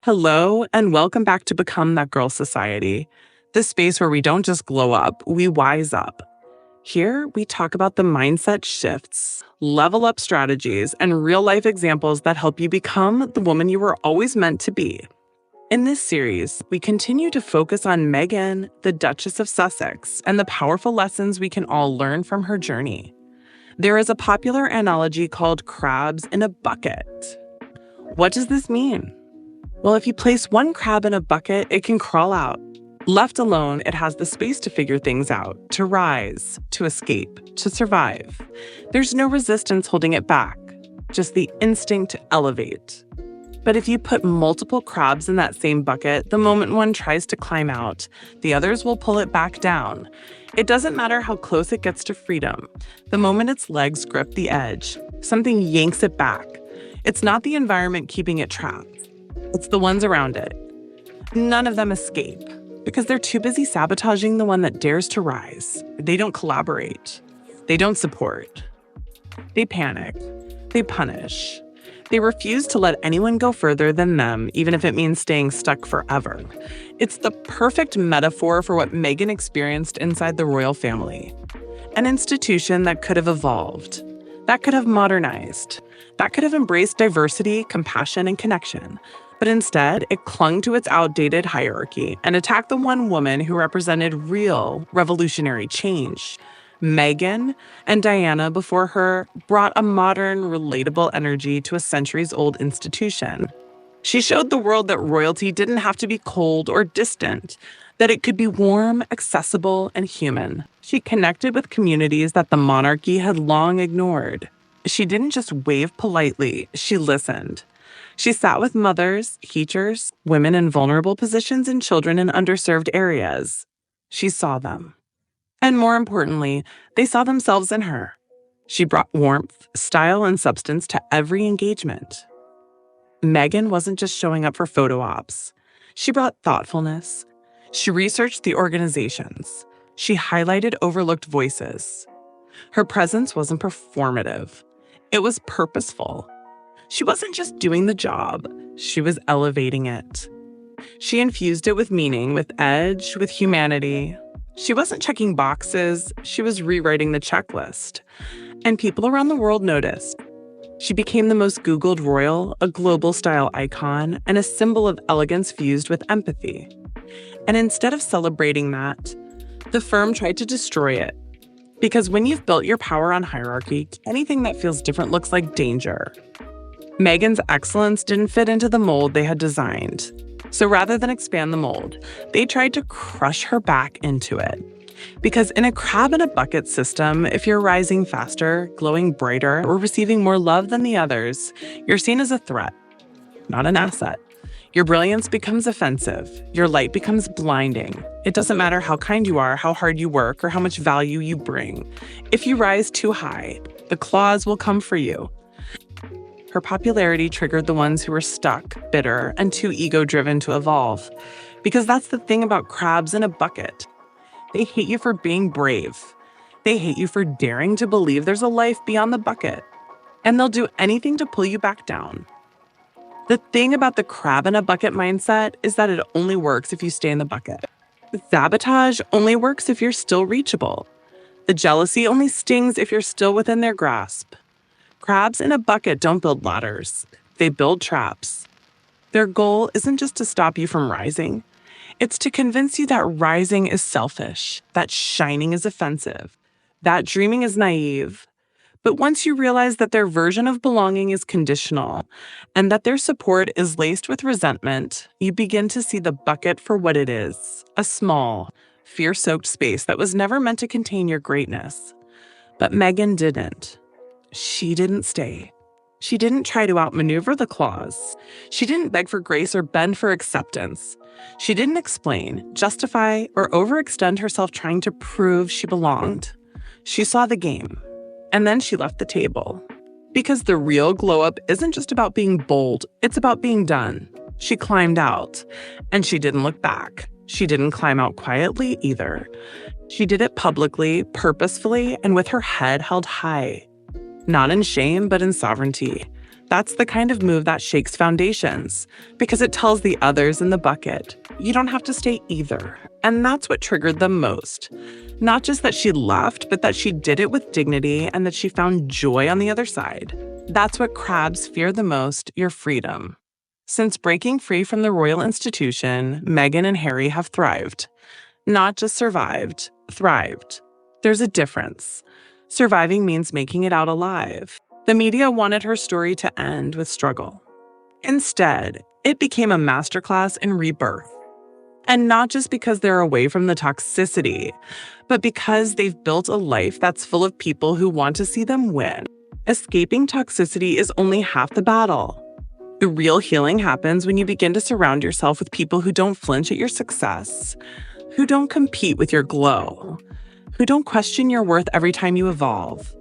Hello, and welcome back to Become That Girl Society, the space where we don't just glow up, we wise up. Here, we talk about the mindset shifts, level up strategies, and real life examples that help you become the woman you were always meant to be. In this series, we continue to focus on Meghan, the Duchess of Sussex, and the powerful lessons we can all learn from her journey. There is a popular analogy called crabs in a bucket. What does this mean? Well, if you place one crab in a bucket, it can crawl out. Left alone, it has the space to figure things out, to rise, to escape, to survive. There's no resistance holding it back, just the instinct to elevate. But if you put multiple crabs in that same bucket, the moment one tries to climb out, the others will pull it back down. It doesn't matter how close it gets to freedom. The moment its legs grip the edge, something yanks it back. It's not the environment keeping it trapped. It's the ones around it. None of them escape because they're too busy sabotaging the one that dares to rise. They don't collaborate. They don't support. They panic. They punish. They refuse to let anyone go further than them, even if it means staying stuck forever. It's the perfect metaphor for what Meghan experienced inside the royal family. An institution that could have evolved, that could have modernized, that could have embraced diversity, compassion, and connection. But instead, it clung to its outdated hierarchy and attacked the one woman who represented real revolutionary change. Meghan and Diana before her brought a modern, relatable energy to a centuries-old institution. She showed the world that royalty didn't have to be cold or distant, that it could be warm, accessible, and human. She connected with communities that the monarchy had long ignored. She didn't just wave politely, she listened. She sat with mothers, teachers, women in vulnerable positions, and children in underserved areas. She saw them. And more importantly, they saw themselves in her. She brought warmth, style, and substance to every engagement. Meghan wasn't just showing up for photo ops. She brought thoughtfulness. She researched the organizations. She highlighted overlooked voices. Her presence wasn't performative. It was purposeful. She wasn't just doing the job, she was elevating it. She infused it with meaning, with edge, with humanity. She wasn't checking boxes, she was rewriting the checklist. And people around the world noticed. She became the most Googled royal, a global style icon, and a symbol of elegance fused with empathy. And instead of celebrating that, the firm tried to destroy it. Because when you've built your power on hierarchy, anything that feels different looks like danger. Meghan's excellence didn't fit into the mold they had designed. So rather than expand the mold, they tried to crush her back into it. Because in a crab in a bucket system, if you're rising faster, glowing brighter, or receiving more love than the others, you're seen as a threat, not an asset. Your brilliance becomes offensive. Your light becomes blinding. It doesn't matter how kind you are, how hard you work, or how much value you bring. If you rise too high, the claws will come for you. Her popularity triggered the ones who were stuck, bitter, and too ego-driven to evolve. Because that's the thing about crabs in a bucket. They hate you for being brave. They hate you for daring to believe there's a life beyond the bucket. And they'll do anything to pull you back down. The thing about the crab in a bucket mindset is that it only works if you stay in the bucket. The sabotage only works if you're still reachable. The jealousy only stings if you're still within their grasp. Crabs in a bucket don't build ladders. They build traps. Their goal isn't just to stop you from rising. It's to convince you that rising is selfish, that shining is offensive, that dreaming is naive. But once you realize that their version of belonging is conditional and that their support is laced with resentment, you begin to see the bucket for what it is, a small, fear-soaked space that was never meant to contain your greatness. But Meghan didn't. She didn't stay. She didn't try to outmaneuver the claws. She didn't beg for grace or bend for acceptance. She didn't explain, justify, or overextend herself trying to prove she belonged. She saw the game, and then she left the table. Because the real glow-up isn't just about being bold, it's about being done. She climbed out, and she didn't look back. She didn't climb out quietly either. She did it publicly, purposefully, and with her head held high. Not in shame, but in sovereignty. That's the kind of move that shakes foundations, because it tells the others in the bucket, you don't have to stay either. And that's what triggered them most. Not just that she left, but that she did it with dignity and that she found joy on the other side. That's what crabs fear the most, your freedom. Since breaking free from the royal institution, Meghan and Harry have thrived. Not just survived, thrived. There's a difference. Surviving means making it out alive. The media wanted her story to end with struggle. Instead, it became a masterclass in rebirth. And not just because they're away from the toxicity, but because they've built a life that's full of people who want to see them win. Escaping toxicity is only half the battle. The real healing happens when you begin to surround yourself with people who don't flinch at your success, who don't compete with your glow, who don't question your worth every time you evolve.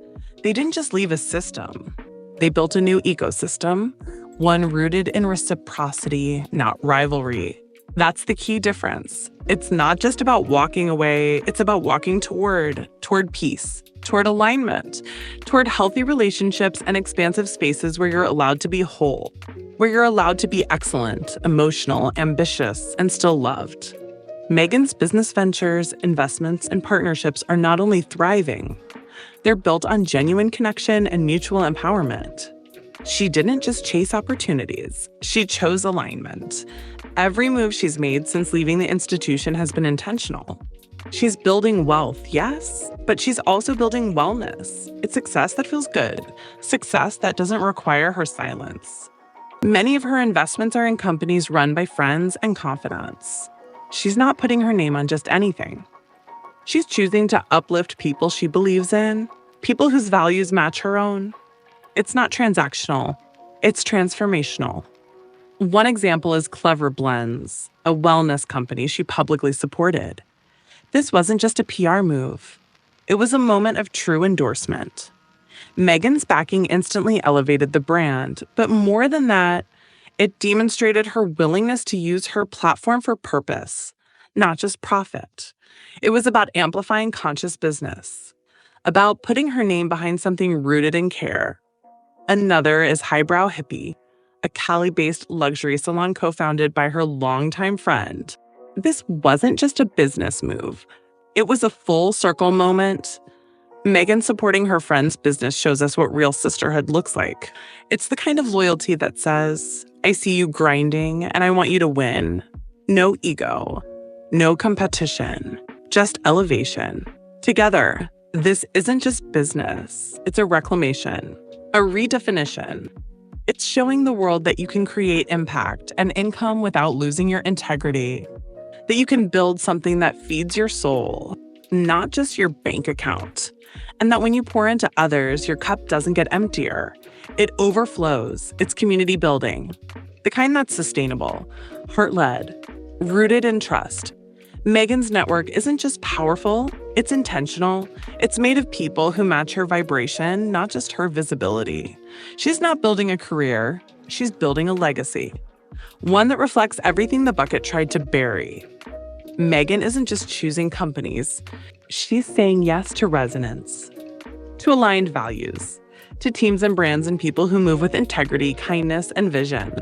They didn't just leave a system. They built a new ecosystem, one rooted in reciprocity, not rivalry. That's the key difference. It's not just about walking away, it's about walking toward peace, toward alignment, toward healthy relationships and expansive spaces where you're allowed to be whole, where you're allowed to be excellent, emotional, ambitious, and still loved. Meghan's business ventures, investments, and partnerships are not only thriving, they're built on genuine connection and mutual empowerment. She didn't just chase opportunities, she chose alignment. Every move she's made since leaving the institution has been intentional. She's building wealth, yes, but she's also building wellness. It's success that feels good, success that doesn't require her silence. Many of her investments are in companies run by friends and confidants. She's not putting her name on just anything. She's choosing to uplift people she believes in, people whose values match her own. It's not transactional, it's transformational. One example is Clever Blends, a wellness company she publicly supported. This wasn't just a PR move. It was a moment of true endorsement. Meghan's backing instantly elevated the brand, but more than that, it demonstrated her willingness to use her platform for purpose, not just profit. It was about amplifying conscious business, about putting her name behind something rooted in care. Another is Highbrow Hippie, a Cali-based luxury salon co-founded by her longtime friend. This wasn't just a business move. It was a full circle moment. Meghan supporting her friend's business shows us what real sisterhood looks like. It's the kind of loyalty that says, I see you grinding and I want you to win. No ego, no competition, just elevation. Together, this isn't just business. It's a reclamation, a redefinition. It's showing the world that you can create impact and income without losing your integrity, that you can build something that feeds your soul, not just your bank account, and that when you pour into others, your cup doesn't get emptier. It overflows. It's community building, the kind that's sustainable, heart-led, rooted in trust. Meghan's network isn't just powerful, it's intentional. It's made of people who match her vibration, not just her visibility. She's not building a career, she's building a legacy. One that reflects everything the bucket tried to bury. Meghan isn't just choosing companies, she's saying yes to resonance, to aligned values, to teams and brands and people who move with integrity, kindness, and vision.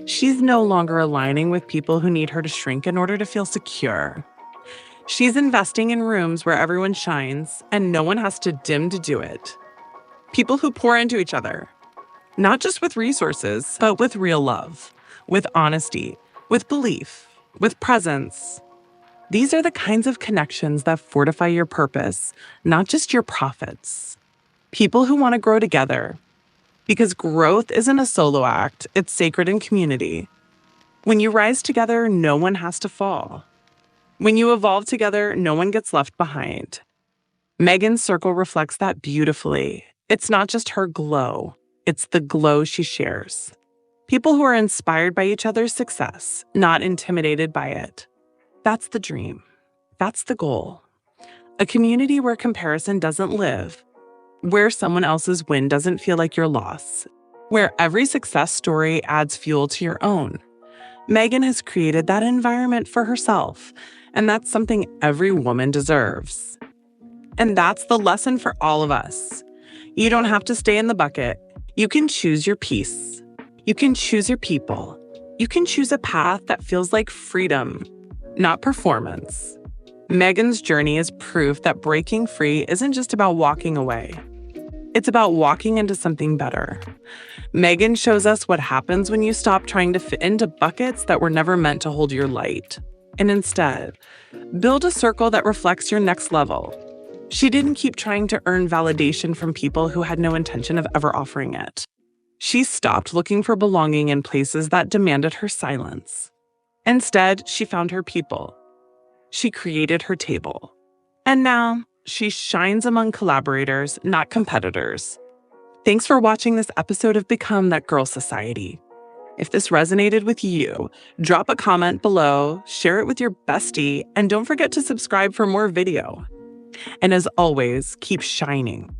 She's no longer aligning with people who need her to shrink in order to feel secure. She's investing in rooms where everyone shines and no one has to dim to do it. People who pour into each other, not just with resources, but with real love, with honesty, with belief, with presence. These are the kinds of connections that fortify your purpose, not just your profits. People who want to grow together. Because growth isn't a solo act, it's sacred in community. When you rise together, no one has to fall. When you evolve together, no one gets left behind. Meghan's circle reflects that beautifully. It's not just her glow, it's the glow she shares. People who are inspired by each other's success, not intimidated by it. That's the dream. That's the goal. A community where comparison doesn't live, where someone else's win doesn't feel like your loss, where every success story adds fuel to your own. Meghan has created that environment for herself, and that's something every woman deserves. And that's the lesson for all of us. You don't have to stay in the bucket. You can choose your peace. You can choose your people. You can choose a path that feels like freedom, not performance. Meghan's journey is proof that breaking free isn't just about walking away. It's about walking into something better. Meghan shows us what happens when you stop trying to fit into buckets that were never meant to hold your light, and instead, build a circle that reflects your next level. She didn't keep trying to earn validation from people who had no intention of ever offering it. She stopped looking for belonging in places that demanded her silence. Instead, she found her people. She created her table. And now, she shines among collaborators, not competitors. Thanks for watching this episode of Become That Girl Society. If this resonated with you, drop a comment below, share it with your bestie, and don't forget to subscribe for more video. And as always, keep shining.